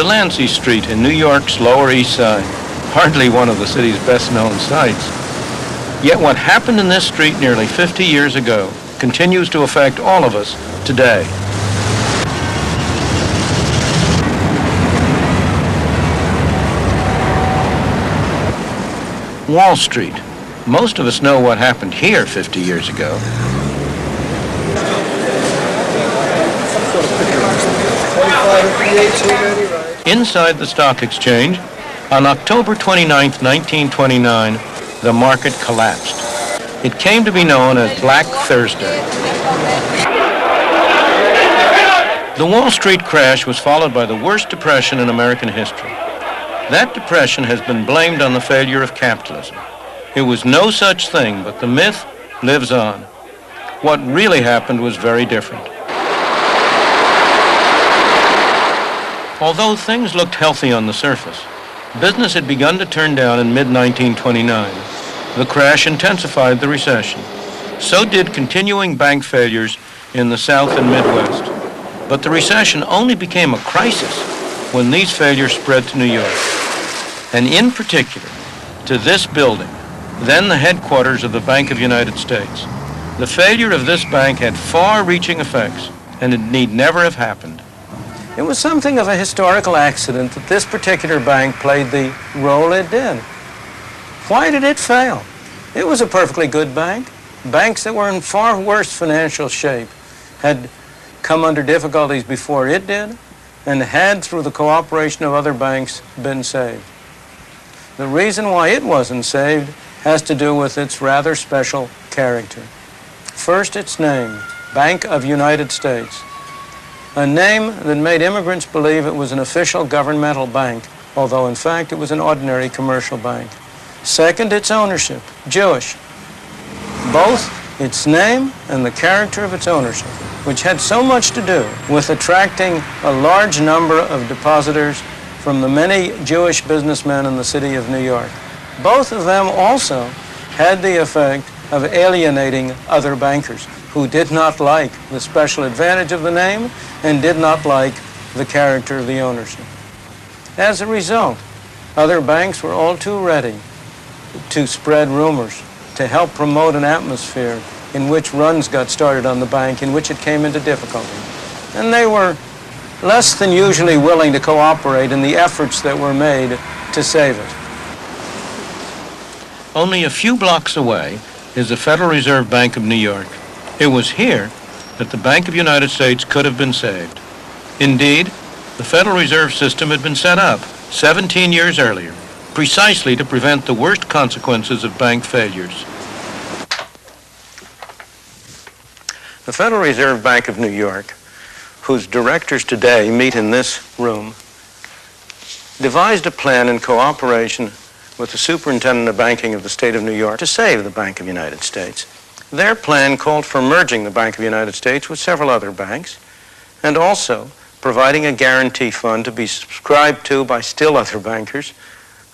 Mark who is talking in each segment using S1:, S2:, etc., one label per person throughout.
S1: Delancey Street in New York's Lower East Side, hardly one of the city's best-known sights. Yet what happened in this street nearly 50 years ago continues to affect all of us today. Wall Street. Most of us know what happened here 50 years ago. Inside the stock exchange, on October 29, 1929, the market collapsed. It came to be known as Black Thursday. The Wall Street crash was followed by the worst depression in American history. That depression has been blamed on the failure of capitalism. It was no such thing, but the myth lives on. What really happened was very different. Although things looked healthy on the surface, business had begun to turn down in mid-1929. The crash intensified the recession. So did continuing bank failures in the South and Midwest. But the recession only became a crisis when these failures spread to New York, and in particular to this building, then the headquarters of the Bank of the United States. The failure of this bank had far-reaching effects, and it need never have happened. It was something of a historical accident that this particular bank played the role it did. Why did it fail? It was a perfectly good bank. Banks that were in far worse financial shape had come under difficulties before it did, and had, through the cooperation of other banks, been saved. The reason why it wasn't saved has to do with its rather special character. First, its name, Bank of United States. A name that made immigrants believe it was an official governmental bank, although in fact it was an ordinary commercial bank. Second, its ownership, Jewish. Both its name and the character of its ownership, which had so much to do with attracting a large number of depositors from the many Jewish businessmen in the city of New York. Both of them also had the effect of alienating other bankers who did not like the special advantage of the name and did not like the character of the ownership. As a result, other banks were all too ready to spread rumors, to help promote an atmosphere in which runs got started on the bank, in which it came into difficulty. And they were less than usually willing to cooperate in the efforts that were made to save it. Only a few blocks away is the Federal Reserve Bank of New York. It was here that the Bank of the United States could have been saved. Indeed, the Federal Reserve System had been set up 17 years earlier, precisely to prevent the worst consequences of bank failures. The Federal Reserve Bank of New York, whose directors today meet in this room, devised a plan in cooperation with the Superintendent of Banking of the State of New York to save the Bank of the United States. Their plan called for merging the Bank of the United States with several other banks, and also providing a guarantee fund to be subscribed to by still other bankers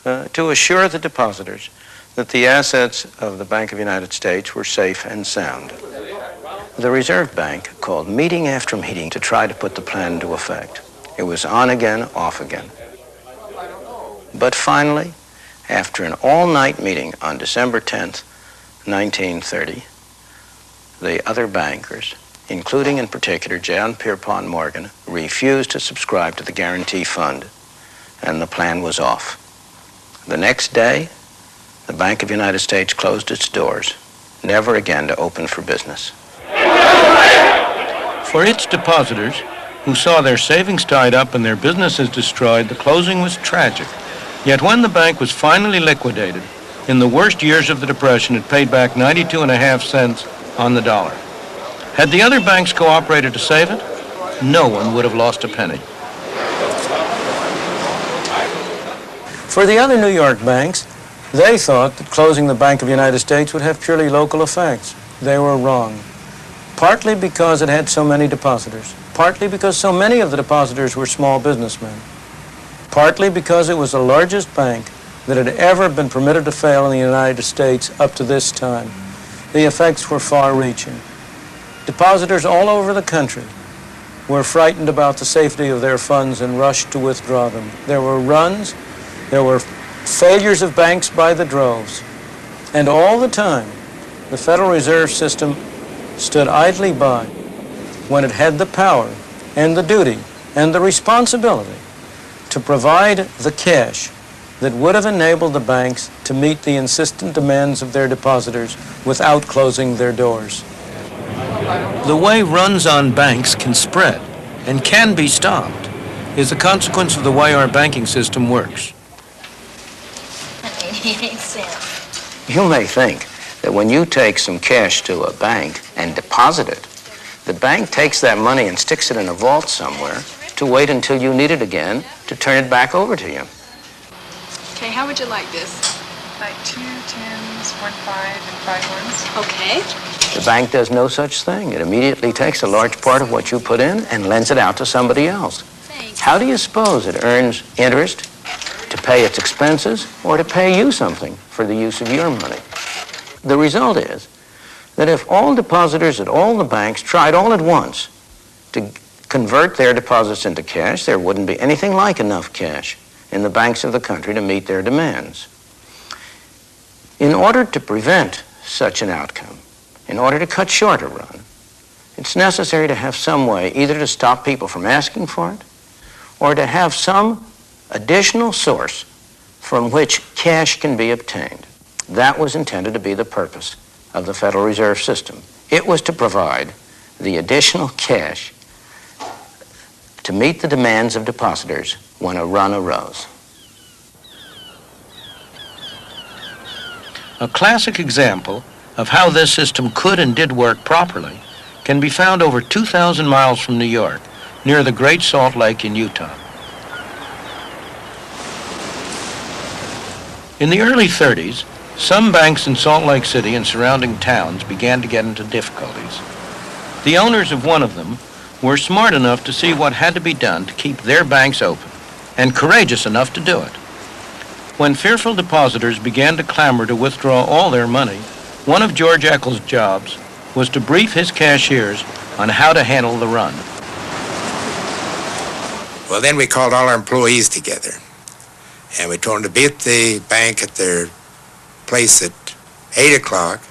S1: to assure the depositors that the assets of the Bank of the United States were safe and sound. The Reserve Bank called meeting after meeting to try to put the plan into effect. It was on again, off again. But finally, after an all-night meeting on December 10th, 1930, the other bankers, including in particular John Pierpont Morgan, refused to subscribe to the guarantee fund, and the plan was off. The next day, the Bank of the United States closed its doors, never again to open for business. For its depositors, who saw their savings tied up and their businesses destroyed, the closing was tragic. Yet when the bank was finally liquidated, in the worst years of the Depression, it paid back 92.5 cents on the dollar. Had the other banks cooperated to save it, no one would have lost a penny. For the other New York banks, they thought that closing the Bank of the United States would have purely local effects. They were wrong. Partly because it had so many depositors. Partly because so many of the depositors were small businessmen. Partly because it was the largest bank that had ever been permitted to fail in the United States up to this time. The effects were far-reaching. Depositors all over the country were frightened about the safety of their funds and rushed to withdraw them. There were runs, there were failures of banks by the droves, and all the time the Federal Reserve System stood idly by when it had the power and the duty and the responsibility to provide the cash that would have enabled the banks to meet the insistent demands of their depositors without closing their doors. The way runs on banks can spread and can be stopped is a consequence of the way our banking system works.
S2: 88 cents.
S3: You may think that when you take some cash to a bank and deposit it, the bank takes that money and sticks it in a vault somewhere to wait until you need it again to turn it back over to you.
S4: Okay, how would you like this?
S5: Like 2 10s, 1 5, and 5 1s.
S4: Okay.
S3: The bank does no such thing. It immediately takes a large part of what you put in and lends it out to somebody else.
S4: Thanks.
S3: How do you suppose it earns interest to pay its expenses or to pay you something for the use of your money? The result is that if all depositors at all the banks tried all at once to convert their deposits into cash, there wouldn't be anything like enough cash in the banks of the country to meet their demands. In order to prevent such an outcome, in order to cut short a run, it's necessary to have some way either to stop people from asking for it or to have some additional source from which cash can be obtained. That was intended to be the purpose of the Federal Reserve System. It was to provide the additional cash to meet the demands of depositors when a run arose.
S1: A classic example of how this system could and did work properly can be found over 2,000 miles from New York, near the Great Salt Lake in Utah. In the early 30s, some banks in Salt Lake City and surrounding towns began to get into difficulties. The owners of one of them were smart enough to see what had to be done to keep their banks open, and courageous enough to do it. When fearful depositors began to clamor to withdraw all their money, one of George Eccles' jobs was to brief his cashiers on how to handle the run.
S6: Well, then we called all our employees together, and we told them to be at the bank at their place at 8 o'clock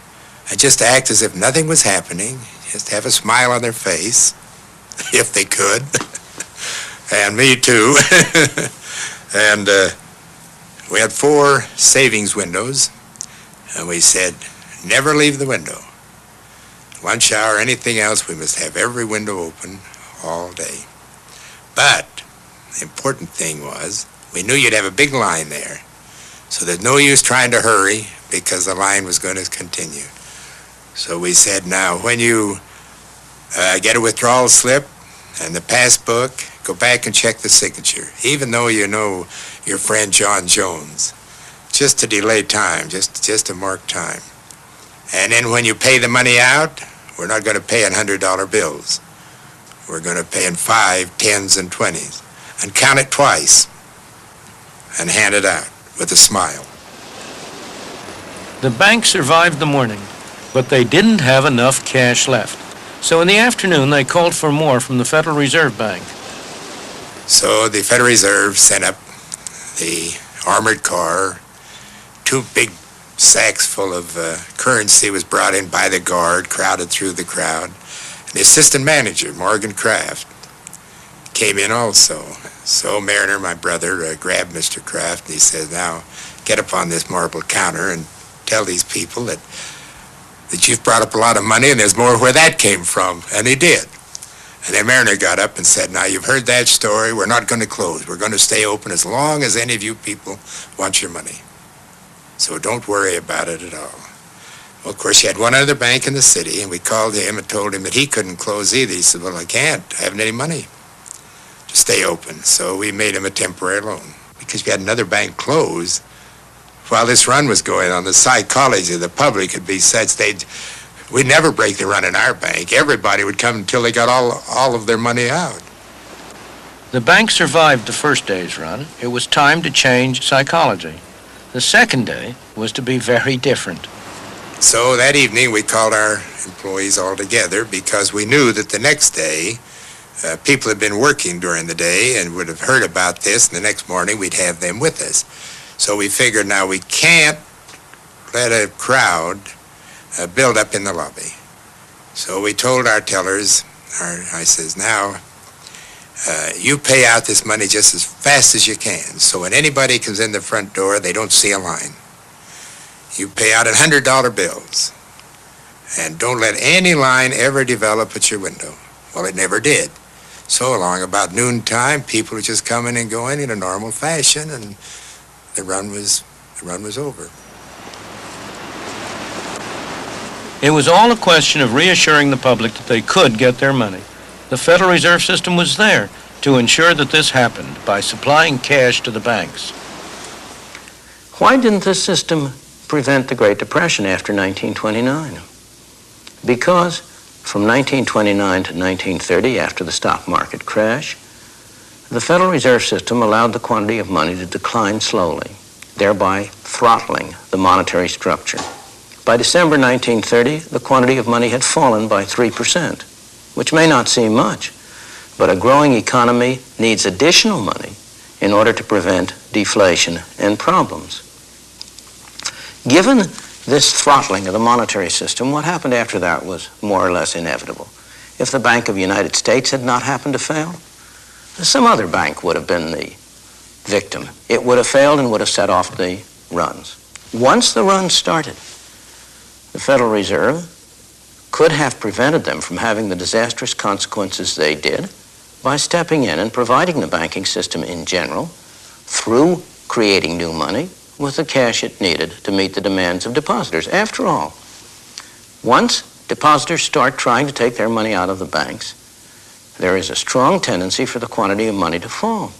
S6: and just act as if nothing was happening, just have a smile on their face, if they could, and me too. And we had 4 savings windows, and we said, never leave the window. Lunch hour, anything else, we must have every window open all day. But the important thing was, we knew you'd have a big line there, so there's no use trying to hurry because the line was going to continue. So we said, now, when you get a withdrawal slip and the passbook, go back and check the signature, even though you know your friend John Jones, just to delay time, just to mark time. And then when you pay the money out, we're not going to pay in $100 bills. We're going to pay in 5, 10s, and 20s. And count it twice and hand it out with a smile.
S1: The bank survived the morning, but they didn't have enough cash left. So in the afternoon, they called for more from the Federal Reserve Bank.
S6: So the Federal Reserve sent up the armored car. 2 big sacks full of currency was brought in by the guard, crowded through the crowd. And the assistant manager, Morgan Kraft, came in also. So Mariner, my brother, grabbed Mr. Kraft, and he said, now get up on this marble counter and tell these people that you've brought up a lot of money and there's more where that came from. And he did. And then Mariner got up and said, now you've heard that story, we're not going to close. We're going to stay open as long as any of you people want your money. So don't worry about it at all. Well, of course, you had one other bank in the city, and we called him and told him that he couldn't close either. He said, well, I can't. I haven't any money to stay open. So we made him a temporary loan. Because we had another bank close while this run was going on. The psychology of the public would be such we'd never break the run in our bank. Everybody would come until they got all of their money out.
S1: The bank survived the first day's run. It was time to change psychology. The second day was to be very different.
S6: So that evening we called our employees all together because we knew that the next day people had been working during the day and would have heard about this, and the next morning we'd have them with us. So we figured now we can't let a crowd build up in the lobby. So we told our tellers, I says, now, you pay out this money just as fast as you can. So when anybody comes in the front door, they don't see a line. You pay out $100 bills. And don't let any line ever develop at your window. Well, it never did. So along about noontime, people were just coming and going in a normal fashion, and the run was over.
S1: It was all a question of reassuring the public that they could get their money. The Federal Reserve System was there to ensure that this happened by supplying cash to the banks.
S3: Why didn't this system prevent the Great Depression after 1929? Because from 1929 to 1930, after the stock market crash, the Federal Reserve System allowed the quantity of money to decline slowly, thereby throttling the monetary structure. By December 1930, the quantity of money had fallen by 3%, which may not seem much, but a growing economy needs additional money in order to prevent deflation and problems. Given this throttling of the monetary system, what happened after that was more or less inevitable. If the Bank of the United States had not happened to fail, some other bank would have been the victim. It would have failed and would have set off the runs. Once the runs started, the Federal Reserve could have prevented them from having the disastrous consequences they did by stepping in and providing the banking system in general, through creating new money, with the cash it needed to meet the demands of depositors. After all, once depositors start trying to take their money out of the banks, there is a strong tendency for the quantity of money to fall.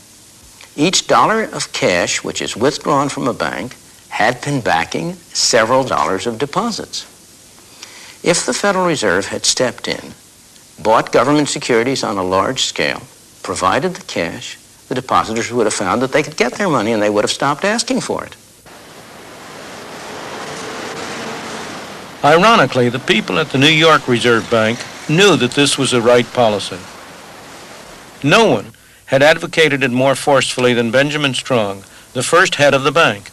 S3: Each dollar of cash which is withdrawn from a bank had been backing several dollars of deposits. If the Federal Reserve had stepped in, bought government securities on a large scale, provided the cash, the depositors would have found that they could get their money and they would have stopped asking for it.
S1: Ironically, the people at the New York Reserve Bank knew that this was the right policy. No one had advocated it more forcefully than Benjamin Strong, the first head of the bank.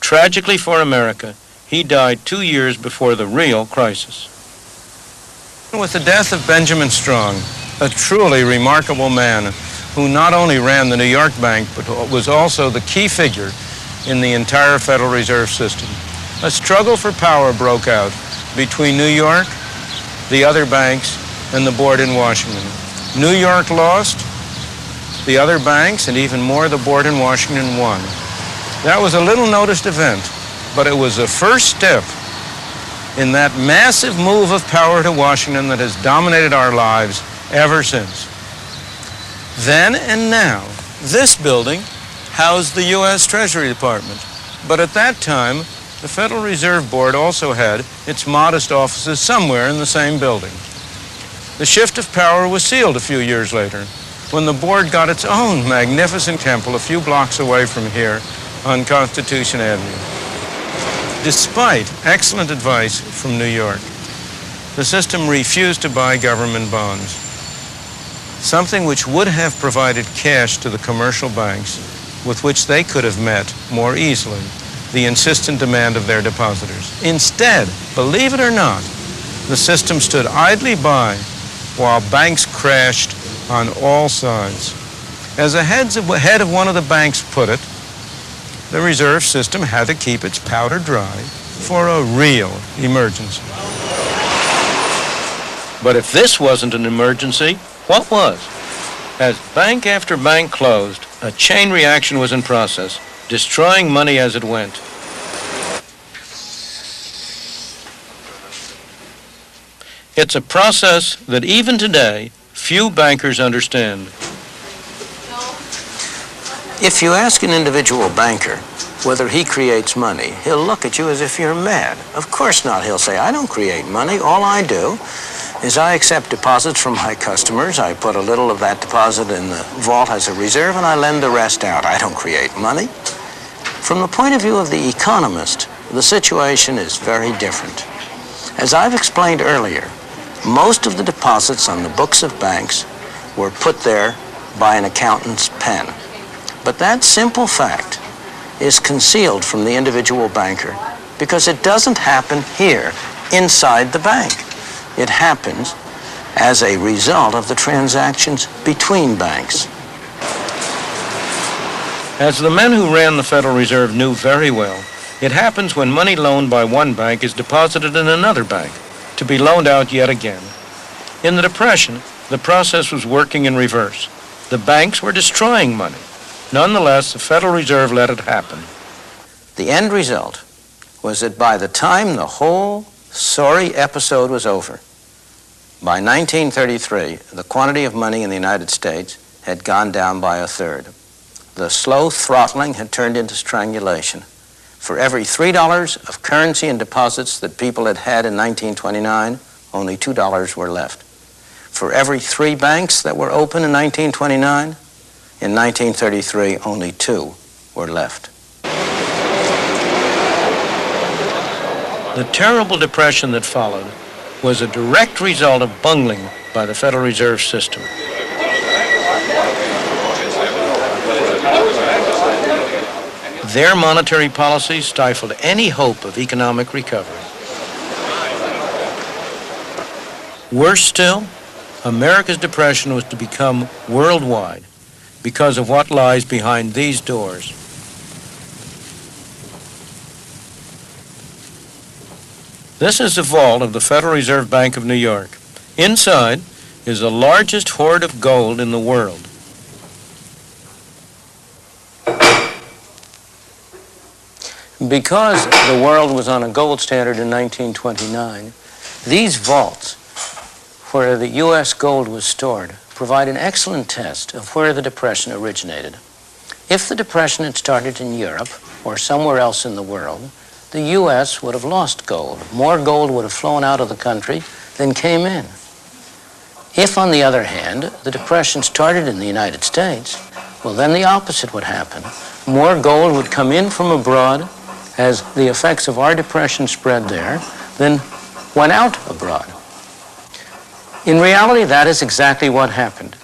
S1: Tragically for America, he died 2 years before the real crisis. With the death of Benjamin Strong, a truly remarkable man who not only ran the New York Bank, but was also the key figure in the entire Federal Reserve System, a struggle for power broke out between New York, the other banks, and the board in Washington. New York lost, the other banks, and even more, the board in Washington won. That was a little noticed event, but it was the first step in that massive move of power to Washington that has dominated our lives ever since. Then and now, this building housed the U.S. Treasury Department, but at that time, the Federal Reserve Board also had its modest offices somewhere in the same building. The shift of power was sealed a few years later, when the board got its own magnificent temple a few blocks away from here on Constitution Avenue. Despite excellent advice from New York, the system refused to buy government bonds, something which would have provided cash to the commercial banks with which they could have met more easily the insistent demand of their depositors. Instead, believe it or not, the system stood idly by while banks crashed on all sides. As the head of one of the banks put it, the reserve system had to keep its powder dry for a real emergency. But if this wasn't an emergency, what was? As bank after bank closed, a chain reaction was in process, destroying money as it went. It's a process that even today, few bankers understand.
S3: If you ask an individual banker whether he creates money, he'll look at you as if you're mad. Of course not. He'll say, I don't create money. All I do is I accept deposits from my customers. I put a little of that deposit in the vault as a reserve, and I lend the rest out. I don't create money. From the point of view of the economist, the situation is very different. As I've explained earlier, most of the deposits on the books of banks were put there by an accountant's pen. But that simple fact is concealed from the individual banker because it doesn't happen here inside the bank. It happens as a result of the transactions between banks.
S1: As the men who ran the Federal Reserve knew very well, it happens when money loaned by one bank is deposited in another bank to be loaned out yet again. In the Depression, the process was working in reverse. The banks were destroying money. Nonetheless, the Federal Reserve let it happen.
S3: The end result was that by the time the whole sorry episode was over, by 1933, the quantity of money in the United States had gone down by 1/3. The slow throttling had turned into strangulation. For every $3 of currency and deposits that people had had in 1929, only $2 were left. For every 3 banks that were open in 1929, in 1933, only 2 were left.
S1: The terrible depression that followed was a direct result of bungling by the Federal Reserve System. Their monetary policies stifled any hope of economic recovery. Worse still, America's depression was to become worldwide because of what lies behind these doors. This is the vault of the Federal Reserve Bank of New York. Inside is the largest hoard of gold in the world.
S3: Because the world was on a gold standard in 1929, these vaults where the U.S. gold was stored provide an excellent test of where the Depression originated. If the Depression had started in Europe or somewhere else in the world, the U.S. would have lost gold. More gold would have flown out of the country than came in. If, on the other hand, the Depression started in the United States, well, then the opposite would happen. More gold would come in from abroad as the effects of our depression spread there than went out abroad. In reality, that is exactly what happened.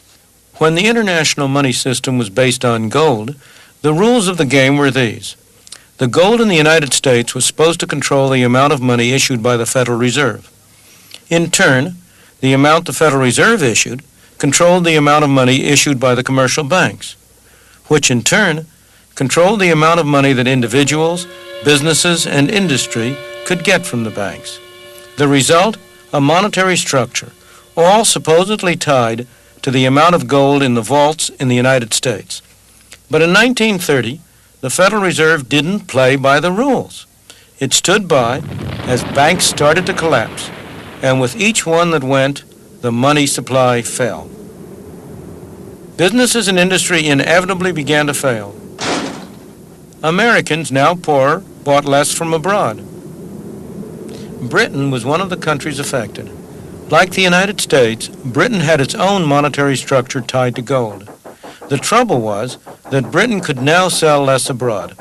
S1: When the international money system was based on gold, the rules of the game were these. The gold in the United States was supposed to control the amount of money issued by the Federal Reserve. In turn, the amount the Federal Reserve issued controlled the amount of money issued by the commercial banks, which in turn controlled the amount of money that individuals, businesses, and industry could get from the banks. The result, a monetary structure, all supposedly tied to the amount of gold in the vaults in the United States. But in 1930, the Federal Reserve didn't play by the rules. It stood by as banks started to collapse, and with each one that went, the money supply fell. Businesses and industry inevitably began to fail. Americans, now poorer, bought less from abroad. Britain was one of the countries affected. Like the United States, Britain had its own monetary structure tied to gold. The trouble was that Britain could now sell less abroad.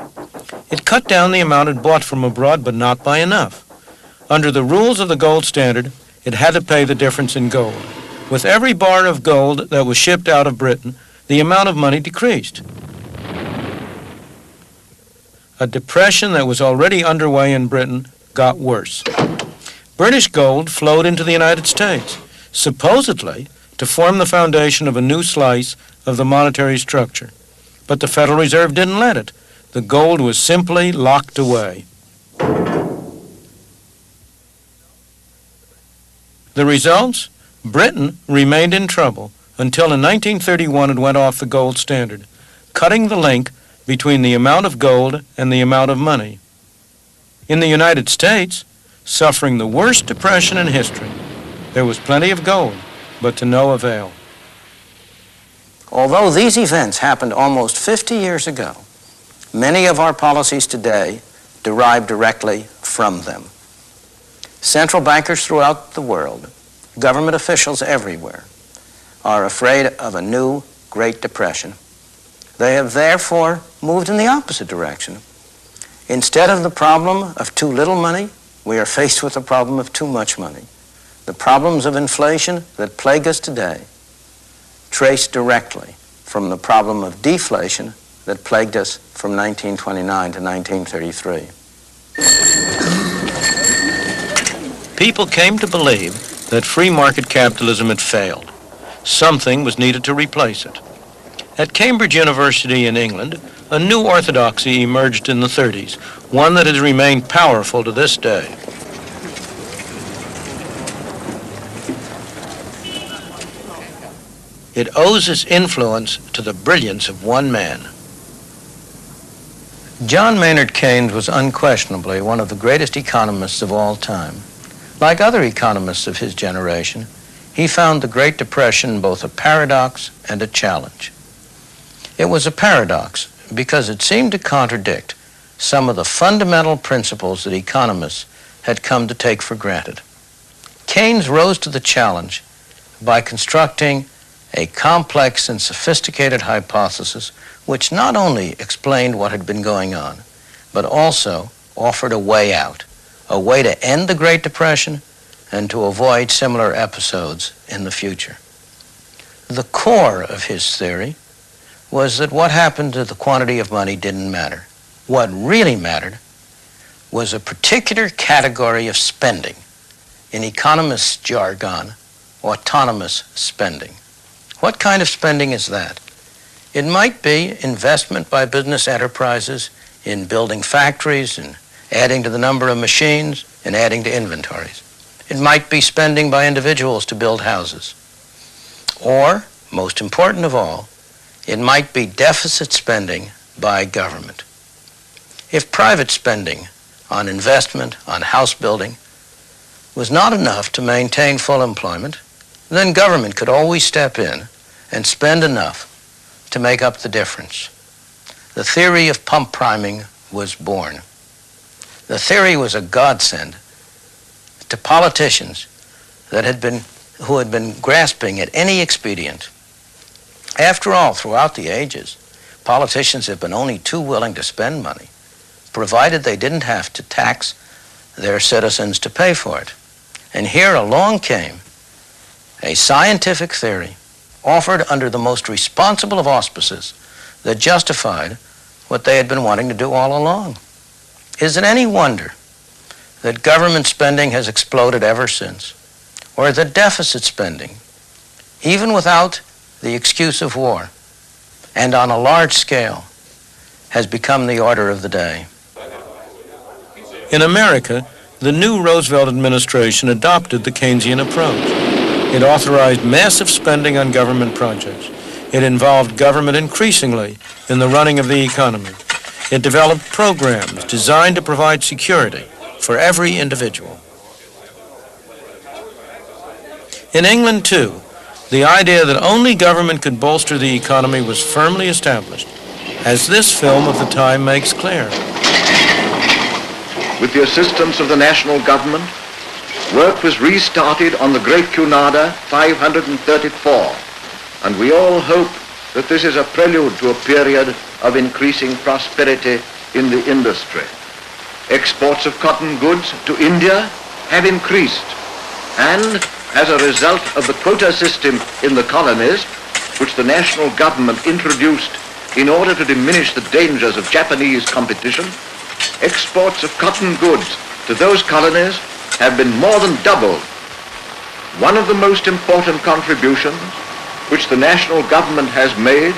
S1: It cut down the amount it bought from abroad, but not by enough. Under the rules of the gold standard, it had to pay the difference in gold. With every bar of gold that was shipped out of Britain, the amount of money decreased. A depression that was already underway in Britain got worse. British gold flowed into the United States, supposedly to form the foundation of a new slice of the monetary structure. But the Federal Reserve didn't let it. The gold was simply locked away. The results? Britain remained in trouble until in 1931 it went off the gold standard, cutting the link between the amount of gold and the amount of money. In the United States, suffering the worst depression in history, there was plenty of gold, but to no avail.
S3: Although these events happened almost 50 years ago, many of our policies today derive directly from them. Central bankers throughout the world, government officials everywhere, are afraid of a new Great Depression. They have therefore moved in the opposite direction. Instead of the problem of too little money, we are faced with the problem of too much money. The problems of inflation that plague us today traced directly from the problem of deflation that plagued us from 1929 to 1933.
S1: People came to believe that free market capitalism had failed. Something was needed to replace it. At Cambridge University in England, a new orthodoxy emerged in the 30s, one that has remained powerful to this day. It owes its influence to the brilliance of one man. John Maynard Keynes was unquestionably one of the greatest economists of all time. Like other economists of his generation, he found the Great Depression both a paradox and a challenge. It was a paradox because it seemed to contradict some of the fundamental principles that economists had come to take for granted. Keynes rose to the challenge by constructing a complex and sophisticated hypothesis which not only explained what had been going on, but also offered a way out, a way to end the Great Depression and to avoid similar episodes in the future. The core of his theory was that what happened to the quantity of money didn't matter. What really mattered was a particular category of spending, in economists' jargon, autonomous spending. What kind of spending is that? It might be investment by business enterprises in building factories and adding to the number of machines and adding to inventories. It might be spending by individuals to build houses. Or, most important of all, it might be deficit spending by government. If private spending on investment, on house building, was not enough to maintain full employment, then government could always step in and spend enough to make up the difference. The theory of pump priming was born. The theory was a godsend to politicians who had been grasping at any expedient. After all, throughout the ages, politicians have been only too willing to spend money, provided they didn't have to tax their citizens to pay for it. And here along came a scientific theory offered under the most responsible of auspices that justified what they had been wanting to do all along. Is it any wonder that government spending has exploded ever since, or that deficit spending, even without the excuse of war, and on a large scale, has become the order of the day? In America, the new Roosevelt administration adopted the Keynesian approach. It authorized massive spending on government projects. It involved government increasingly in the running of the economy. It developed programs designed to provide security for every individual. In England, too, the idea that only government could bolster the economy was firmly established, as this film of the time makes clear.
S7: With the assistance of the national government, work was restarted on the Great Cunarder 534, and we all hope that this is a prelude to a period of increasing prosperity in the industry. Exports of cotton goods to India have increased, and as a result of the quota system in the colonies, which the national government introduced in order to diminish the dangers of Japanese competition, exports of cotton goods to those colonies have been more than doubled. One of the most important contributions which the national government has made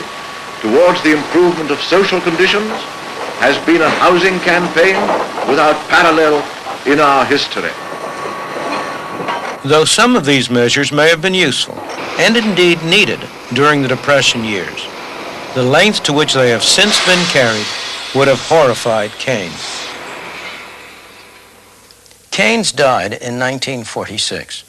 S7: towards the improvement of social conditions has been a housing campaign without parallel in our history.
S1: Though some of these measures may have been useful, and indeed needed during the Depression years, the lengths to which they have since been carried would have horrified Keynes. Keynes died in 1946.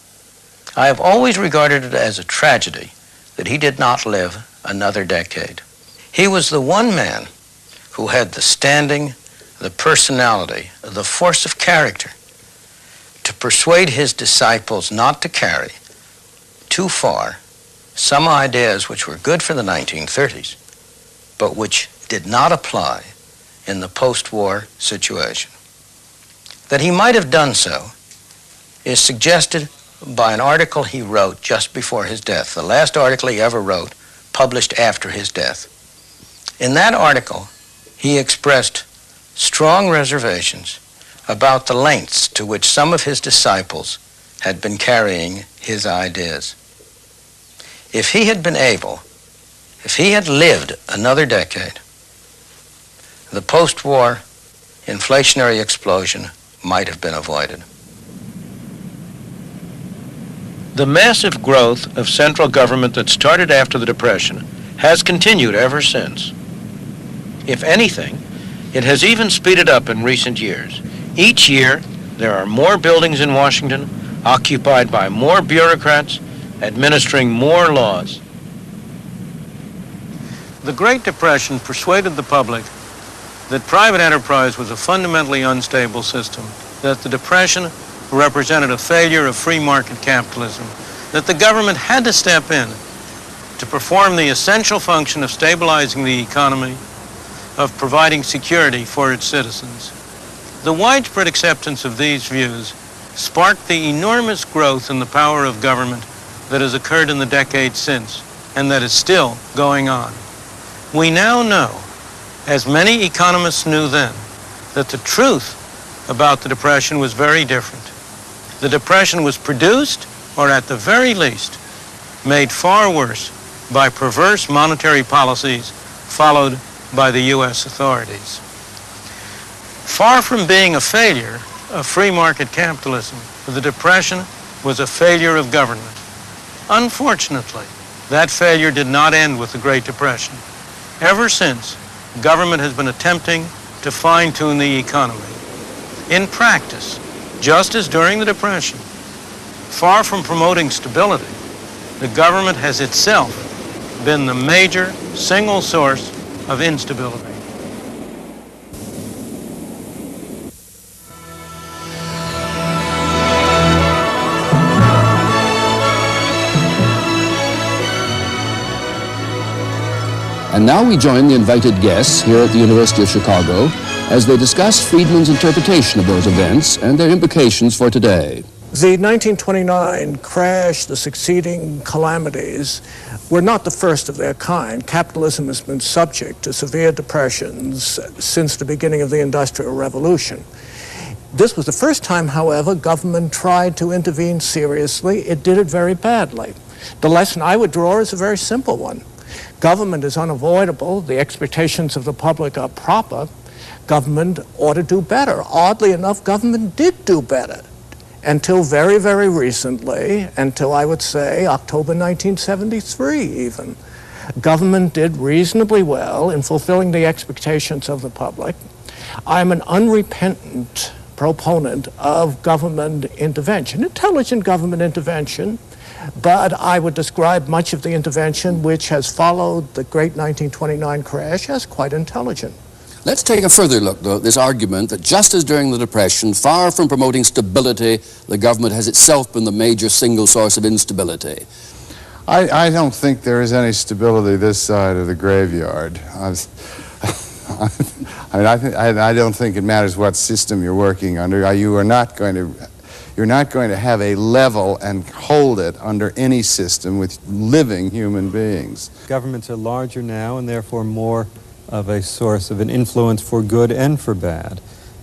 S1: I have always regarded it as a tragedy that he did not live another decade. He was the one man who had the standing, the personality, the force of character to persuade his disciples not to carry too far some ideas which were good for the 1930s, but which did not apply in the post-war situation. That he might have done so is suggested by an article he wrote just before his death, the last article he ever wrote
S3: published after his death. In that article, he expressed strong reservations about the lengths to which some of his disciples had been carrying his ideas. If he had been able, if he had lived another decade, the post-war inflationary explosion might have been avoided.
S1: The massive growth of central government that started after the Depression has continued ever since. If anything, it has even speeded up in recent years. Each year, there are more buildings in Washington, occupied by more bureaucrats, administering more laws. The Great Depression persuaded the public that private enterprise was a fundamentally unstable system, that the Depression represented a failure of free market capitalism, that the government had to step in to perform the essential function of stabilizing the economy, of providing security for its citizens. The widespread acceptance of these views sparked the enormous growth in the power of government that has occurred in the decades since, and that is still going on. We now know, as many economists knew then, that the truth about the Depression was very different. The Depression was produced, or at the very least, made far worse by perverse monetary policies followed by the U.S. authorities. Far from being a failure of free market capitalism, the Depression was a failure of government. Unfortunately, that failure did not end with the Great Depression. Ever since, government has been attempting to fine-tune the economy. In practice, just as during the Depression, far from promoting stability, the government has itself been the major single source of instability.
S8: And now we join the invited guests here at the University of Chicago as they discuss Friedman's interpretation of those events and their implications for today.
S9: The 1929 crash, the succeeding calamities, were not the first of their kind. Capitalism has been subject to severe depressions since the beginning of the Industrial Revolution. This was the first time, however, government tried to intervene seriously. It did it very badly. The lesson I would draw is a very simple one. Government is unavoidable. The expectations of the public are proper. Government ought to do better. Oddly enough, government did do better until very, very recently, until I would say October 1973 even. Government did reasonably well in fulfilling the expectations of the public. I'm an unrepentant proponent of government intervention, intelligent government intervention, but I would describe much of the intervention which has followed the great 1929 crash as quite intelligent.
S8: Let's take a further look, though, at this argument that just as during the Depression, far from promoting stability, the government has itself been the major single source of instability.
S10: I don't think there is any stability this side of the graveyard. I don't think it matters what system you're working under. You're not going to have a level and hold it under any system with living human beings.
S11: Governments are larger now and therefore more of a source of an influence for good and for bad.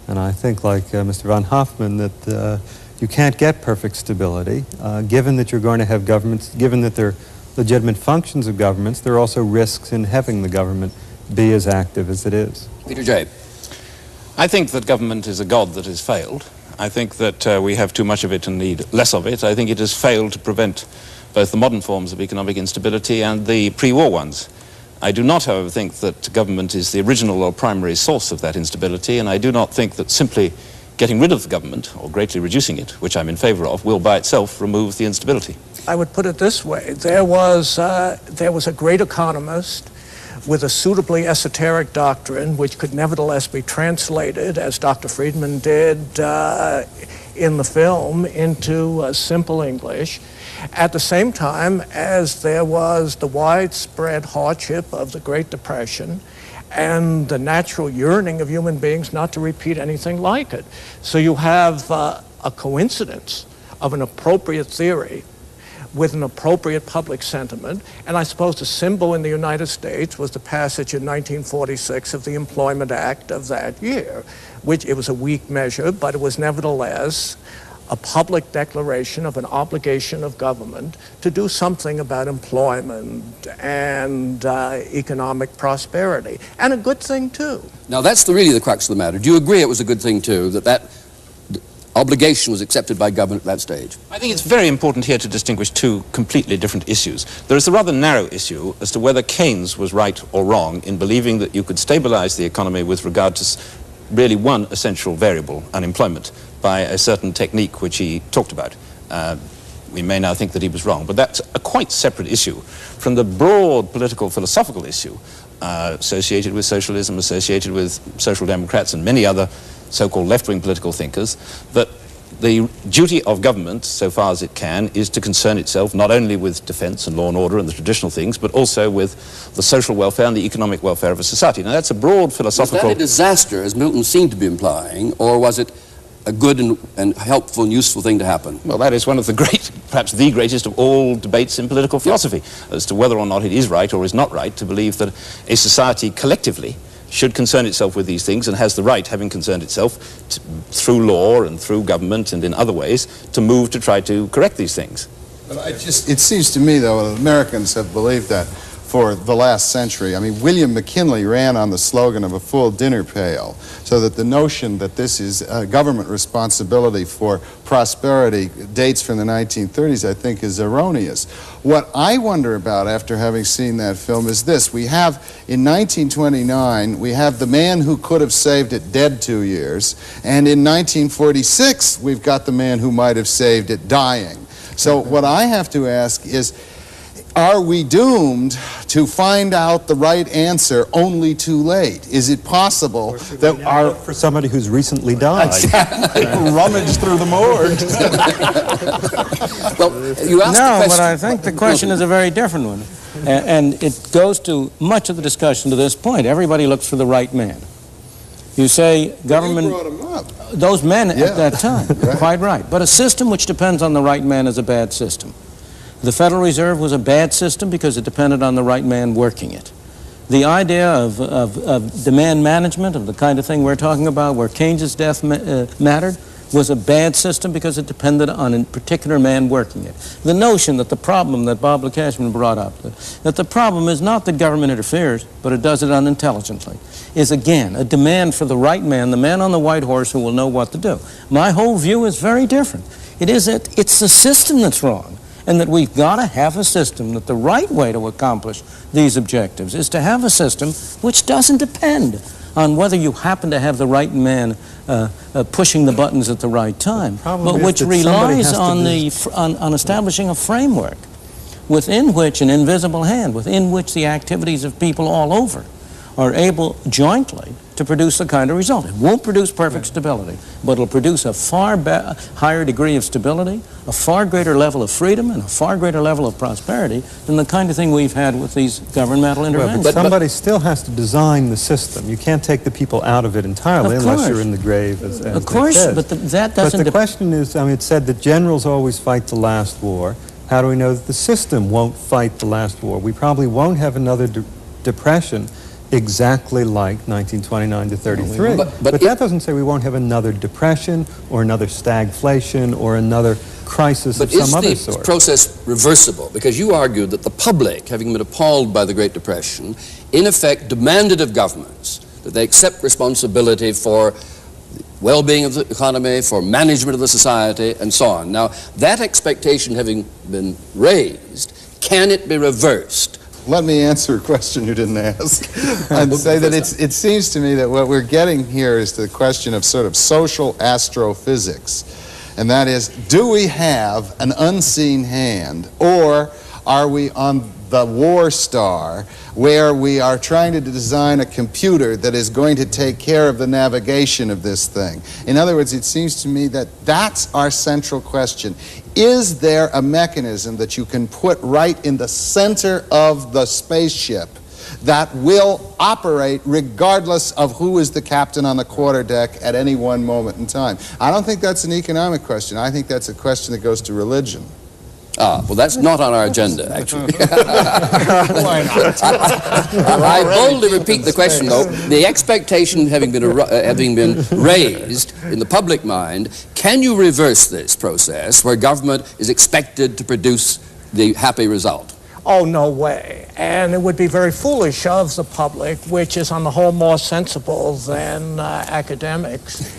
S11: And I think, like Mr. von Hoffman, that you can't get perfect stability. Given that you're going to have governments, given that there are legitimate functions of governments, there are also risks in having the government be as active as it is.
S8: Peter J.
S12: I think that government is a god that has failed. I think that we have too much of it and need less of it. I think it has failed to prevent both the modern forms of economic instability and the pre-war ones. I do not, however, think that government is the original or primary source of that instability, and I do not think that simply getting rid of the government, or greatly reducing it, which I'm in favor of, will by itself remove the instability.
S9: I would put it this way. There was a great economist with a suitably esoteric doctrine which could nevertheless be translated, as Dr. Friedman did in the film, into simple English, at the same time as there was the widespread hardship of the Great Depression and the natural yearning of human beings not to repeat anything like it. So you have a coincidence of an appropriate theory with an appropriate public sentiment. And I suppose the symbol in the United States was the passage in 1946 of the Employment Act of that year, which it was a weak measure, but it was nevertheless a public declaration of an obligation of government to do something about employment and economic prosperity. And a good thing, too.
S8: Now, that's really the crux of the matter. Do you agree it was a good thing, too, that obligation was accepted by government at that stage?
S12: I think it's very important here to distinguish two completely different issues. There is a rather narrow issue as to whether Keynes was right or wrong in believing that you could stabilize the economy with regard to really one essential variable, unemployment, by a certain technique which he talked about. We may now think that he was wrong, but that's a quite separate issue from the broad political philosophical issue associated with socialism, associated with social democrats and many other so-called left-wing political thinkers, that the duty of government, so far as it can, is to concern itself not only with defense and law and order and the traditional things, but also with the social welfare and the economic welfare of a society. Now, that's a broad philosophical...
S8: Was that a disaster, as Milton seemed to be implying, or was it a good and helpful and useful thing to happen?
S12: Well, that is one of the great, perhaps the greatest of all debates in political philosophy, as to whether or not it is right or is not right to believe that a society collectively should concern itself with these things and has the right, having concerned itself through law and through government and in other ways, to move to try to correct these things.
S10: But it seems to me, though, that Americans have believed that for the last century. I mean, William McKinley ran on the slogan of a full dinner pail, so that the notion that this is a government responsibility for prosperity dates from the 1930s, I think, is erroneous. What I wonder about after having seen that film is this. We have, in 1929, we have the man who could have saved it dead 2 years, and in 1946, we've got the man who might have saved it dying. So what I have to ask is, are we doomed to find out the right answer only too late? Is it possible that
S11: for somebody who's recently died?
S10: Rummage through the morgue.
S8: Well, you asked the question.
S1: But I think the question is a very different one. And it goes to much of the discussion to this point. Everybody looks for the right man. You say government...
S10: You brought him up.
S1: Those men at that time. Right. Quite right. But a system which depends on the right man is a bad system. The Federal Reserve was a bad system because it depended on the right man working it. The idea of demand management, of the kind of thing we're talking about, where Keynes's death mattered, was a bad system because it depended on a particular man working it. The notion that the problem that Bob Cashman brought up, that the problem is not that government interferes, but it does it unintelligently, is again a demand for the right man, the man on the white horse who will know what to do. My whole view is very different. It's the system that's wrong, and that we've got to have a system, that the right way to accomplish these objectives is to have a system which doesn't depend on whether you happen to have the right man pushing the buttons at the right time, but which relies on establishing a framework within which an invisible hand, within which the activities of people all over are able jointly to produce the kind of result. It won't produce perfect stability, but it'll produce a far higher degree of stability, a far greater level of freedom, and a far greater level of prosperity than the kind of thing we've had with these governmental interventions.
S11: But somebody still has to design the system. You can't take the people out of it entirely unless you're in the grave, as
S1: of course, but that doesn't...
S11: But the question is, I mean, it's said that generals always fight the last war. How do we know that the system won't fight the last war? We probably won't have another depression exactly like 1929 to 33. But that doesn't say we won't have another depression or another stagflation or another crisis of some other sort.
S8: But is the process reversible? Because you argued that the public, having been appalled by the Great Depression, in effect demanded of governments that they accept responsibility for well-being of the economy, for management of the society, and so on. Now, that expectation having been raised, can it be reversed?
S10: Let me answer a question you didn't ask. I'd say that it seems to me that what we're getting here is the question of sort of social astrophysics. And that is, do we have an unseen hand, or are we on the war star where we are trying to design a computer that is going to take care of the navigation of this thing? In other words, it seems to me that that's our central question. Is there a mechanism that you can put right in the center of the spaceship that will operate regardless of who is the captain on the quarterdeck at any one moment in time? I don't think that's an economic question. I think that's a question that goes to religion.
S8: Well, that's not on our agenda, actually.
S9: Why not?
S8: I boldly repeat the question, though. The expectation having been raised in the public mind, can you reverse this process where government is expected to produce the happy result?
S9: Oh, no way. And it would be very foolish of the public, which is on the whole more sensible than academics,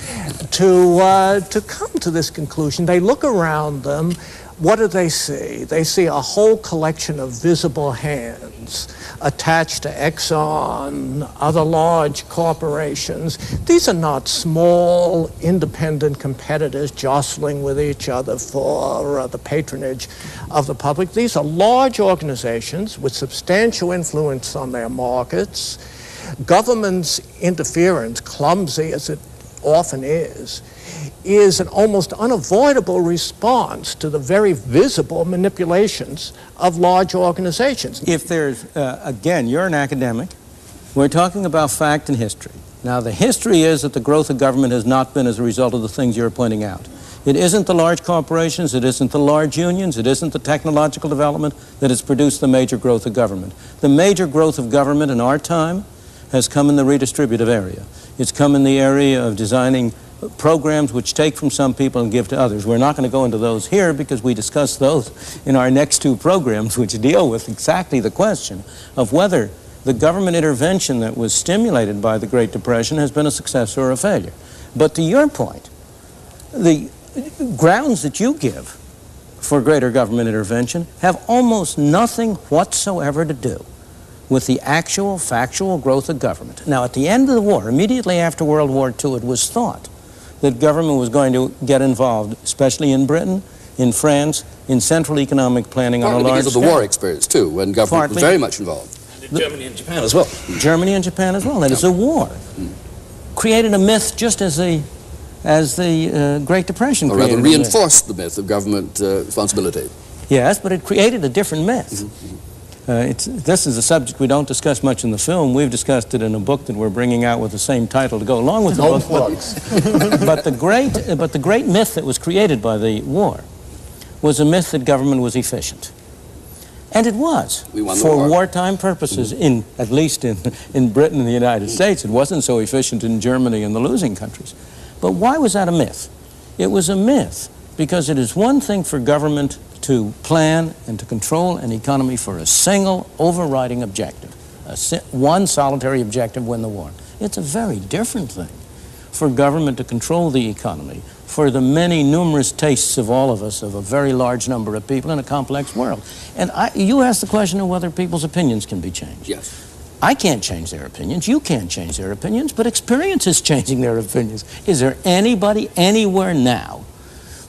S9: to come to this conclusion. They look around them. What do they see? They see a whole collection of visible hands attached to Exxon, other large corporations. These are not small, independent competitors jostling with each other for the patronage of the public. These are large organizations with substantial influence on their markets. Government's interference, clumsy as it often is an almost unavoidable response to the very visible manipulations of large organizations.
S13: If there's, again, you're an academic, we're talking about fact and history. Now, the history is that the growth of government has not been as a result of the things you're pointing out. It isn't the large corporations, it isn't the large unions, it isn't the technological development that has produced the major growth of government. The major growth of government in our time has come in the redistributive area. It's come in the area of designing programs which take from some people and give to others. We're not going to go into those here because we discuss those in our next two programs, which deal with exactly the question of whether the government intervention that was stimulated by the Great Depression has been a success or a failure. But to your point, the grounds that you give for greater government intervention have almost nothing whatsoever to do with the actual factual growth of government. Now, at the end of the war, immediately after World War II, it was thought that government was going to get involved, especially in Britain, in France, in central economic planning on a large scale.
S8: Because of the war experience, too, when government was very much involved.
S12: And Germany and Japan as well.
S13: Germany and Japan as well. And it's a war. Created a myth just as the Great Depression created.
S8: Or rather reinforced the myth of government responsibility.
S13: Yes, but it created a different myth. This is a subject we don't discuss much in the film. We've discussed it in a book that we're bringing out with the same title to go along with the book. But the great myth that was created by the war was a myth that government was efficient. And it was, for wartime purposes, at least in Britain and the United States. It wasn't so efficient in Germany and the losing countries. But why was that a myth? It was a myth because it is one thing for government to plan and to control an economy for a single overriding objective, one solitary objective, win the war. It's a very different thing for government to control the economy for the many numerous tastes of all of us, of a very large number of people in a complex world. And you asked the question of whether people's opinions can be changed.
S8: Yes.
S13: I can't change their opinions, you can't change their opinions, but experience is changing their opinions. Is there anybody anywhere now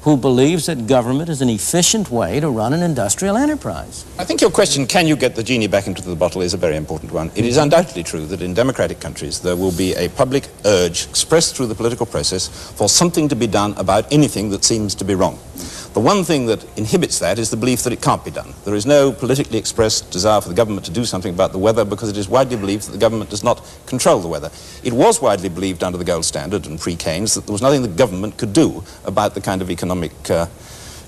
S13: who believes that government is an efficient way to run an industrial enterprise?
S12: I think your question, can you get the genie back into the bottle, is a very important one. It is undoubtedly true that in democratic countries there will be a public urge expressed through the political process for something to be done about anything that seems to be wrong. The one thing that inhibits that is the belief that it can't be done. There is no politically expressed desire for the government to do something about the weather because it is widely believed that the government does not control the weather. It was widely believed under the gold standard and pre-Keynes that there was nothing the government could do about the kind of economic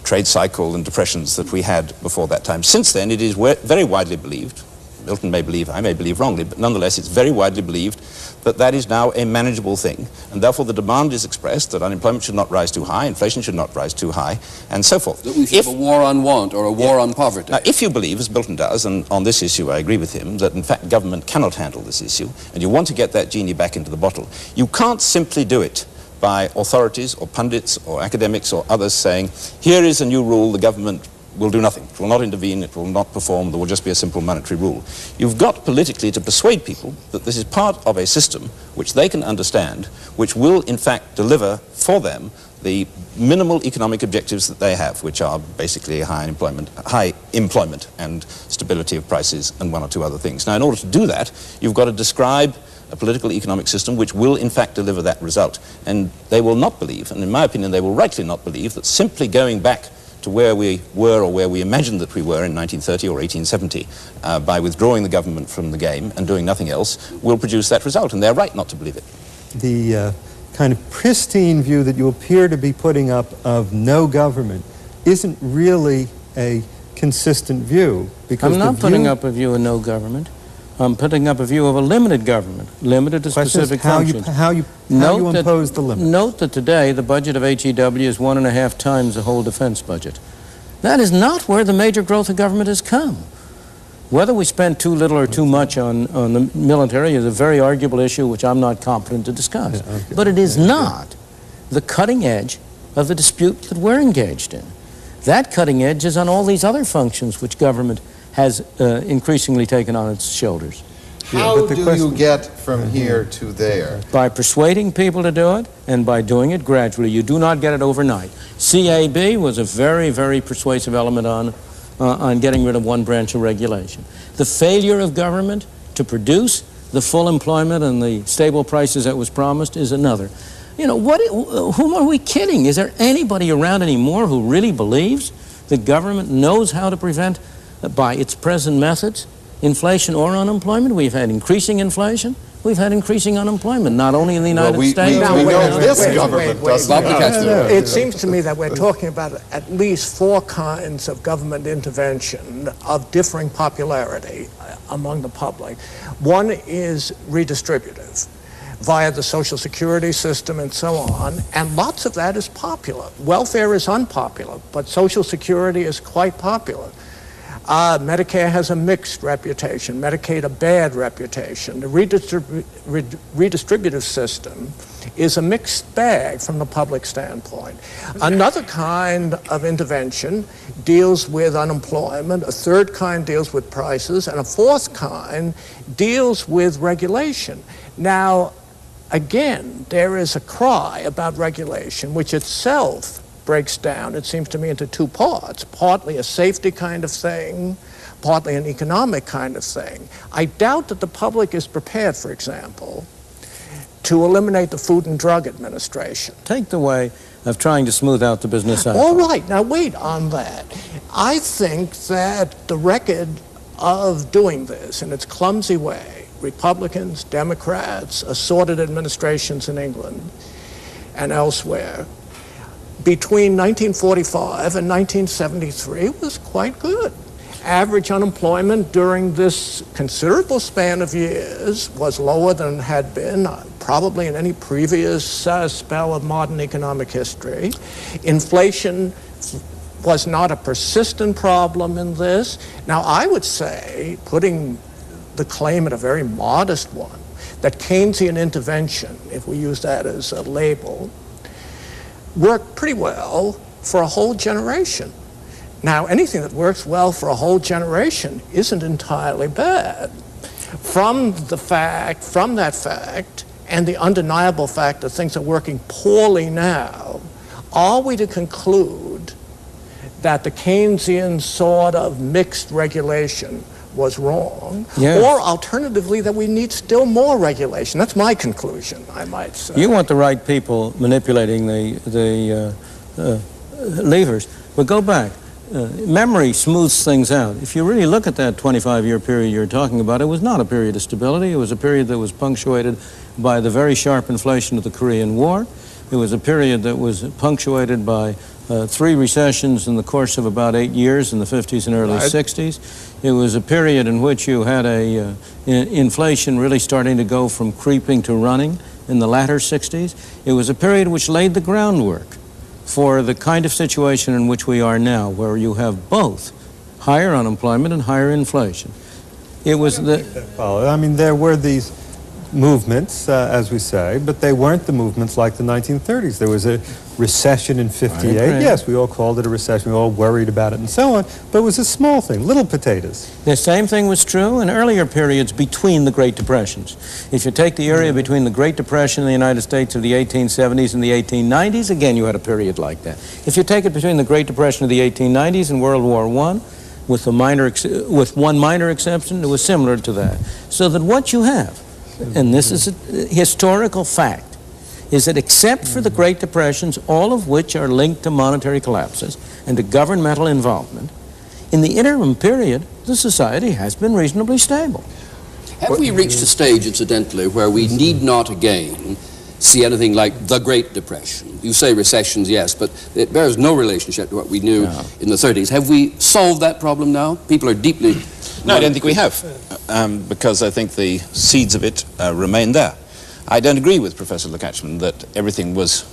S12: trade cycle and depressions that we had before that time. Since then, it is very widely believed, Milton may believe, I may believe wrongly, but nonetheless it's very widely believed that that is now a manageable thing, and therefore the demand is expressed that unemployment should not rise too high, inflation should not rise too high, and so forth.
S8: That we should have a war on want or a war on poverty.
S12: Now, if you believe, as Milton does, and on this issue I agree with him, that in fact government cannot handle this issue, and you want to get that genie back into the bottle, you can't simply do it by authorities or pundits or academics or others saying, here is a new rule, the government will do nothing. It will not intervene, it will not perform, there will just be a simple monetary rule. You've got politically to persuade people that this is part of a system which they can understand, which will in fact deliver for them the minimal economic objectives that they have, which are basically high employment and stability of prices and one or two other things. Now, in order to do that, you've got to describe a political economic system which will in fact deliver that result. And they will not believe, and in my opinion they will rightly not believe, that simply going back to where we were or where we imagined that we were in 1930 or 1870 by withdrawing the government from the game and doing nothing else will produce that result, and they're right not to believe it.
S11: The kind of pristine view that you appear to be putting up of no government isn't really a consistent view. Because
S13: I'm not putting up a view of no government. I'm putting up a view of a limited government, limited to specific functions.
S11: How you impose the limits.
S13: Note that today the budget of HEW is 1.5 times the whole defense budget. That is not where the major growth of government has come. Whether we spend too little or too much on the military is a very arguable issue which I'm not competent to discuss.
S11: Yeah, okay.
S13: But it is not the cutting edge of the dispute that we're engaged in. That cutting edge is on all these other functions which government has increasingly taken on its shoulders.
S10: How do you get from here to there?
S13: By persuading people to do it and by doing it gradually. You do not get it overnight. CAB was a very, very persuasive element on getting rid of one branch of regulation. The failure of government to produce the full employment and the stable prices that was promised is another. You know, whom are we kidding? Is there anybody around anymore who really believes that government knows how to prevent, by its present methods, inflation or unemployment? We've had increasing inflation. We've had increasing unemployment, not only in the United States.
S10: We know this government doesn't.
S9: It seems to me that we're talking about at least 4 kinds of government intervention of differing popularity among the public. One is redistributive via the Social Security system and so on, and lots of that is popular. Welfare is unpopular, but Social Security is quite popular. Medicare has a mixed reputation, Medicaid a bad reputation. The redistributive system is a mixed bag from the public standpoint. Another kind of intervention deals with unemployment, a third kind deals with prices, and a fourth kind deals with regulation. Now, again, there is a cry about regulation, which itself breaks down, it seems to me, into 2 parts. Partly a safety kind of thing, partly an economic kind of thing. I doubt that the public is prepared, for example, to eliminate the Food and Drug Administration.
S13: Take the way of trying to smooth out the business cycle.
S9: All right, now wait on that. I think that the record of doing this in its clumsy way, Republicans, Democrats, assorted administrations in England and elsewhere, between 1945 and 1973 was quite good. Average unemployment during this considerable span of years was lower than it had been probably in any previous spell of modern economic history. Inflation was not a persistent problem in this. Now, I would say, putting the claim at a very modest one, that Keynesian intervention, if we use that as a label, worked pretty well for a whole generation. Now, anything that works well for a whole generation isn't entirely bad. From that fact, and the undeniable fact that things are working poorly now, are we to conclude that the Keynesian sort of mixed regulation was wrong,
S13: yes,
S9: or alternatively that we need still more regulation? That's my conclusion, I might say.
S13: You want the right people manipulating the levers, but go back. Memory smooths things out. If you really look at that 25-year period you're talking about, it was not a period of stability. It was a period that was punctuated by the very sharp inflation of the Korean War. It was a period that was punctuated by 3 recessions in the course of about 8 years in the 50s and early 60s. It was a period in which you had inflation really starting to go from creeping to running in the latter 60s. It was a period which laid the groundwork for the kind of situation in which we are now, where you have both higher unemployment and higher inflation. It was
S11: I mean, there were these movements, as we say, but they weren't the movements like the 1930s. There was a recession in 58. Yes, we all called it a recession. We all worried about it and so on, but it was a small thing, little potatoes.
S13: The same thing was true in earlier periods between the Great Depressions. If you take the area between the Great Depression in the United States of the 1870s and the 1890s, again, you had a period like that. If you take it between the Great Depression of the 1890s and World War I, with one minor exception, it was similar to that. So that what you have, and this is a historical fact, is that except for the Great Depressions, all of which are linked to monetary collapses and to governmental involvement, in the interim period, the society has been reasonably stable.
S8: Have we reached a stage, incidentally, where we need not again see anything like the Great Depression. You say recessions, yes, but it bears no relationship to what we knew in the 30s. Have we solved that problem now? People are deeply...
S12: No, I don't think we have, because I think the seeds of it remain there. I don't agree with Professor Lukács that everything was,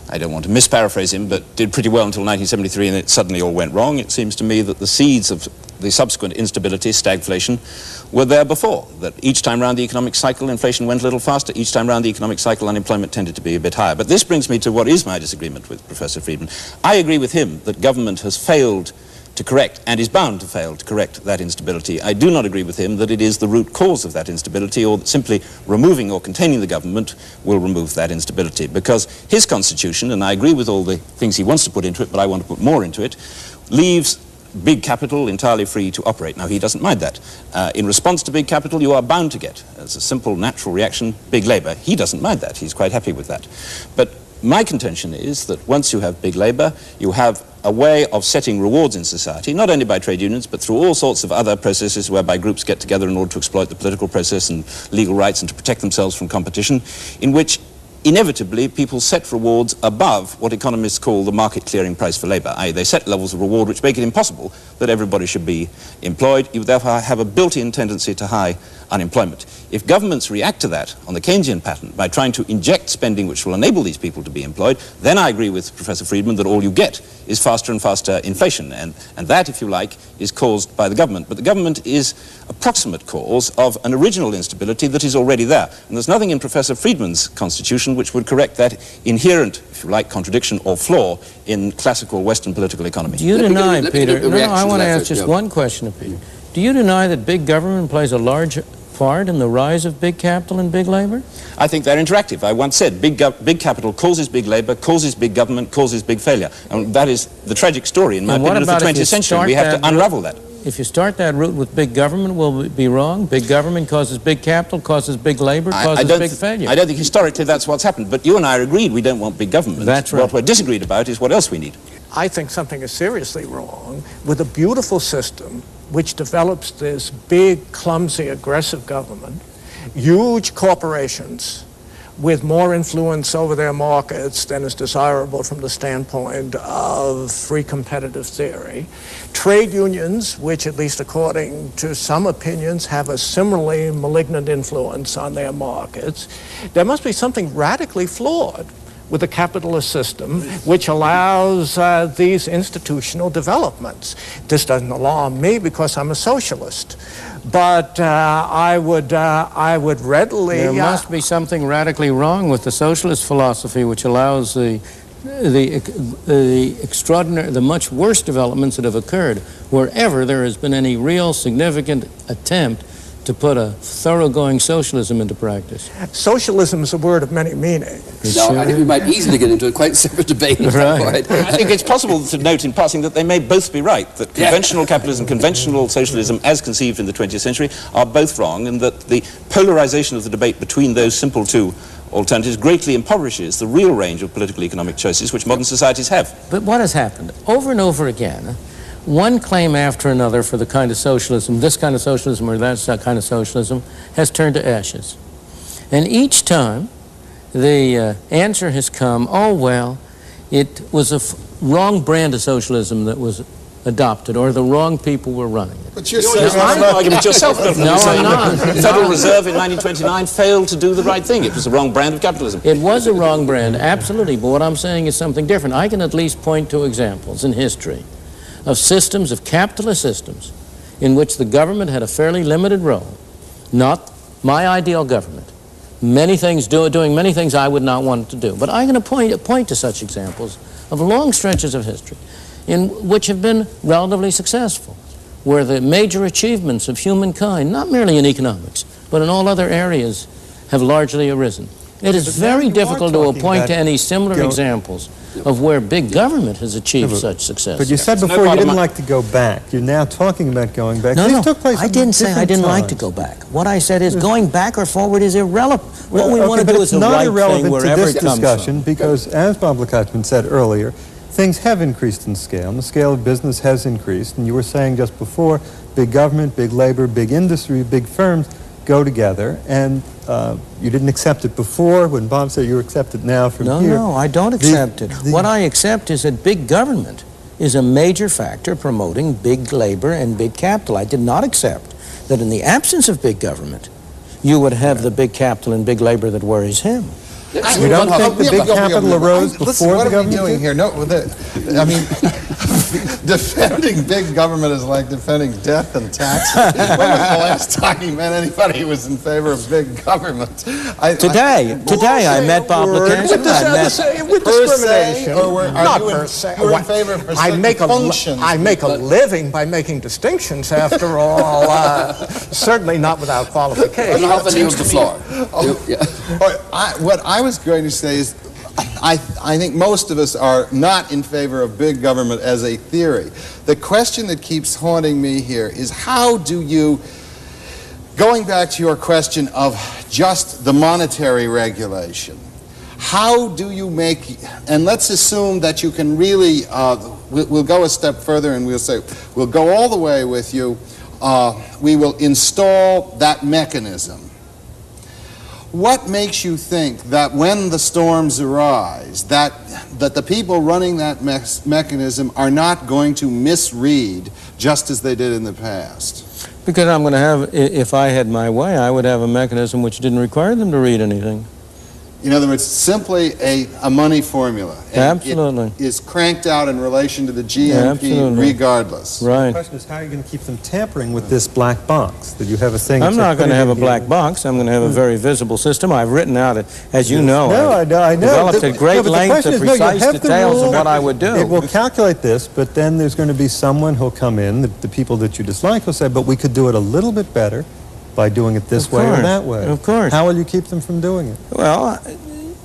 S12: I don't want to misparaphrase him, but did pretty well until 1973 and it suddenly all went wrong. It seems to me that the seeds of the subsequent instability, stagflation, were there before. That each time round the economic cycle, inflation went a little faster. Each time round the economic cycle, unemployment tended to be a bit higher. But this brings me to what is my disagreement with Professor Friedman. I agree with him that government has failed to correct, and is bound to fail to correct that instability. I do not agree with him that it is the root cause of that instability, or that simply removing or containing the government will remove that instability. Because his constitution, and I agree with all the things he wants to put into it, but I want to put more into it, leaves big capital entirely free to operate. Now, he doesn't mind that. In response to big capital, you are bound to get, as a simple natural reaction, big labor. He doesn't mind that. He's quite happy with that. But my contention is that once you have big labor, you have a way of setting rewards in society, not only by trade unions, but through all sorts of other processes whereby groups get together in order to exploit the political process and legal rights and to protect themselves from competition, in which inevitably people set rewards above what economists call the market clearing price for labor, i.e. they set levels of reward which make it impossible that everybody should be employed. You therefore have a built-in tendency to high unemployment. If governments react to that on the Keynesian pattern by trying to inject spending which will enable these people to be employed, then I agree with Professor Friedman that all you get is faster and faster inflation, and that, if you like, is caused by the government. But the government is a proximate cause of an original instability that is already there. And there's nothing in Professor Friedman's constitution which would correct that inherent, if you like, contradiction or flaw in classical Western political economy.
S13: Do you deny, Peter, I want to ask just one question of Peter. Do you deny that big government plays a large part in the rise of big capital and big labor?
S12: I think they're interactive. I once said big capital causes big labor, causes big government, causes big failure. And that is the tragic story, in my opinion, of the 20th century. We have to unravel that.
S13: If you start that route with big government, will it be wrong? Big government causes big capital, causes big labor, causes big failure.
S12: I don't think historically that's what's happened. But you and I are agreed we don't want big government.
S13: That's right.
S12: What we're disagreed about is what else we need.
S9: I think something is seriously wrong with a beautiful system which develops this big, clumsy, aggressive government, huge corporations with more influence over their markets than is desirable from the standpoint of free competitive theory, trade unions, which at least according to some opinions have a similarly malignant influence on their markets. There must be something radically flawed with a capitalist system which allows these institutional developments. This doesn't alarm me because I'm a socialist, but I would readily...
S13: There must be something radically wrong with the socialist philosophy which allows the extraordinary, the much worse developments that have occurred wherever there has been any real significant attempt to put a thoroughgoing socialism into practice.
S9: Socialism is a word of many meanings.
S8: No, I think we might easily get into a quite separate debate.
S13: Right.
S12: I think it's possible to note in passing that they may both be right, that conventional capitalism, conventional socialism as conceived in the 20th century are both wrong, and that the polarization of the debate between those simple two alternatives greatly impoverishes the real range of political economic choices which modern societies have.
S13: But what has happened? Over and over again, one claim after another for the kind of socialism, this kind of socialism or that kind of socialism, has turned to ashes. And each time, the answer has come, oh, well, it was a wrong brand of socialism that was adopted, or the wrong people were running it.
S10: But you're saying
S12: that's an argument yourself.
S13: No, I'm not.
S12: The Federal Reserve in 1929 failed to do the right thing. It was the wrong brand of capitalism.
S13: It was a wrong brand, absolutely, but what I'm saying is something different. I can at least point to examples in history of systems, of capitalist systems, in which the government had a fairly limited role. Not my ideal government. Many things doing many things I would not want it to do. But I'm going to point to such examples of long stretches of history in which have been relatively successful, where the major achievements of humankind, not merely in economics, but in all other areas, have largely arisen. It is very difficult to point to any similar examples of where big government has achieved such success.
S11: But you said before you didn't like to go back. You're now talking about going back.
S13: No,
S11: These took place
S13: I didn't say I didn't like to go back. What I said is going back or forward is irrelevant. What we want to do is the right thing wherever it comes from.
S11: Because, as Bob Lukács said earlier, things have increased in scale, and the scale of business has increased. And you were saying just before, big government, big labor, big industry, big firms, go together, and you didn't accept it before. When Bob said you accept it now from here.
S13: No, I don't accept it. What I accept is that big government is a major factor promoting big labor and big capital. I did not accept that in the absence of big government, you would have the big capital and big labor that worries him.
S11: You don't think the big capital arose before the government?
S10: What are we doing here? No, I mean, defending big government is like defending death and taxes. When was the last time you met anybody who was in favor of big government?
S13: Today I met Bob Lukanczyk.
S9: With discrimination.
S10: Not per se. You're in favor of functions.
S9: I make a living by making distinctions, after all. Certainly not without qualification.
S8: You have the floor.
S10: What I was going to say is, I think most of us are not in favor of big government as a theory. The question that keeps haunting me here is, how do you, going back to your question of just the monetary regulation, how do you make, and let's assume that you can really, we'll go a step further and we'll say, we'll go all the way with you, we will install that mechanism. What makes you think that when the storms arise, that the people running that mechanism are not going to misread just as they did in the past?
S13: Because I'm going to have, if I had my way, I would have a mechanism which didn't require them to read anything.
S10: In other words, simply a money formula. And
S13: absolutely.
S10: It is cranked out in relation to the GNP regardless.
S13: Right.
S11: The question is, how are you going to keep them tampering with this black box that you have a thing?
S13: I'm not going to have a black box. I'm going to have a very visible system. I've written out, as you know,
S11: I know.
S13: Developed at great length the precise details of what I would do.
S11: It will calculate this, but then there's going to be someone who'll come in, the people that you dislike will say, but we could do it a little bit better by doing it this way or that way.
S13: Of course.
S11: How will you keep them from doing it?
S13: Well,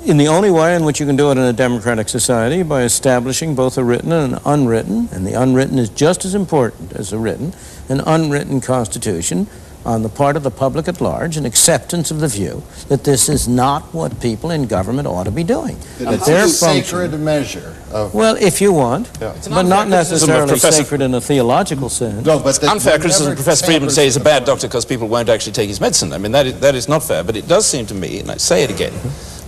S13: in the only way in which you can do it in a democratic society, by establishing both a written and an unwritten, and the unwritten is just as important as the written, an unwritten constitution on the part of the public at large, an acceptance of the view that this is not what people in government ought to be doing.
S10: That their sacred measure of...
S13: Well, if you want, but not necessarily sacred in a theological sense.
S12: No, but unfair criticism Professor Friedman say he's a bad doctor because people won't actually take his medicine. I mean, that is not fair, but it does seem to me, and I say it again,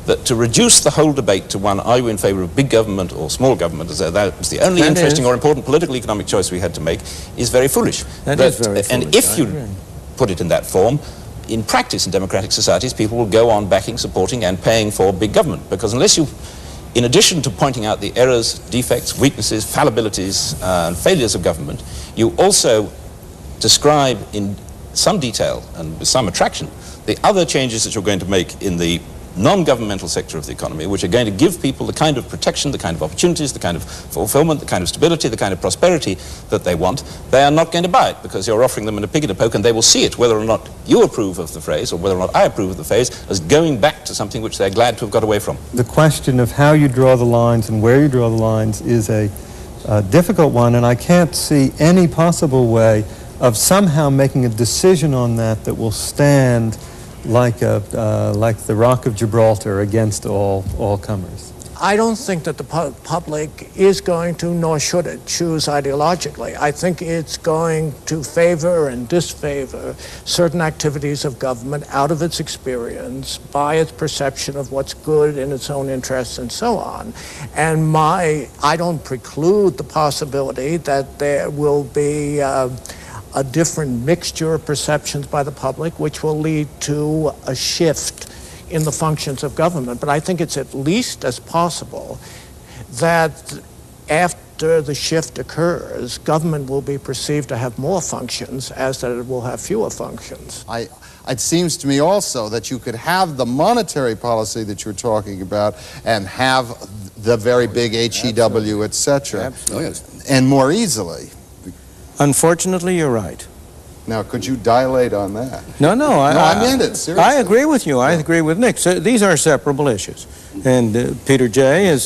S12: that to reduce the whole debate to one, are you in favor of big government or small government, as though that was the only interesting or important political economic choice we had to make, is very foolish.
S13: That is very foolish.
S12: And if you put it in that form, in practice in democratic societies, people will go on backing, supporting, and paying for big government. Because unless you, in addition to pointing out the errors, defects, weaknesses, fallibilities, and failures of government, you also describe in some detail and with some attraction the other changes that you're going to make in the non-governmental sector of the economy, which are going to give people the kind of protection, the kind of opportunities, the kind of fulfillment, the kind of stability, the kind of prosperity that they want. They are not going to buy it because you're offering them in a pig in a poke, and they will see it, whether or not you approve of the phrase or whether or not I approve of the phrase, as going back to something which they're glad to have got away from.
S11: The question of how you draw the lines and where you draw the lines is a difficult one, and I can't see any possible way of somehow making a decision on that will stand like the Rock of Gibraltar against all comers.
S9: I don't think that the public is going to, nor should it, choose ideologically. I think it's going to favor and disfavor certain activities of government out of its experience, by its perception of what's good in its own interests and so on. And I don't preclude the possibility that there will be a different mixture of perceptions by the public, which will lead to a shift in the functions of government. But I think it's at least as possible that after the shift occurs, government will be perceived to have more functions as that it will have fewer functions.
S10: It seems to me also that you could have the monetary policy that you're talking about and have the very big HEW, etc., and more easily.
S13: Unfortunately, you're right.
S10: Now, could you dilate on that?
S13: No, I
S10: meant it, seriously.
S13: I agree with you. I agree with Nick. So these are separable issues. And Peter Jay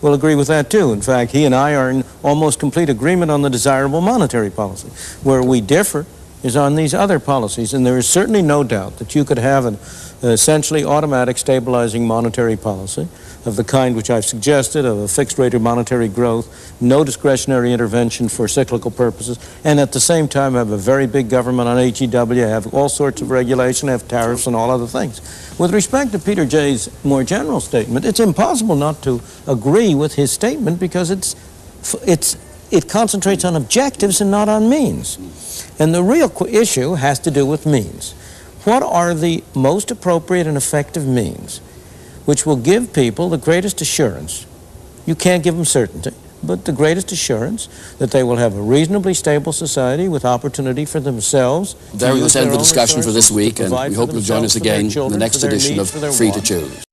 S13: will agree with that, too. In fact, he and I are in almost complete agreement on the desirable monetary policy. Where we differ is on these other policies, and there is certainly no doubt that you could have an essentially automatic stabilizing monetary policy of the kind which I've suggested, of a fixed rate of monetary growth, no discretionary intervention for cyclical purposes, and at the same time have a very big government on HEW, have all sorts of regulation, have tariffs and all other things. With respect to Peter Jay's more general statement, it's impossible not to agree with his statement because it concentrates on objectives and not on means. And the real issue has to do with means. What are the most appropriate and effective means which will give people the greatest assurance? You can't give them certainty, but the greatest assurance that they will have a reasonably stable society with opportunity for themselves.
S8: There we will end the discussion for this week, and we hope you'll join us again in the next edition of Free to Choose.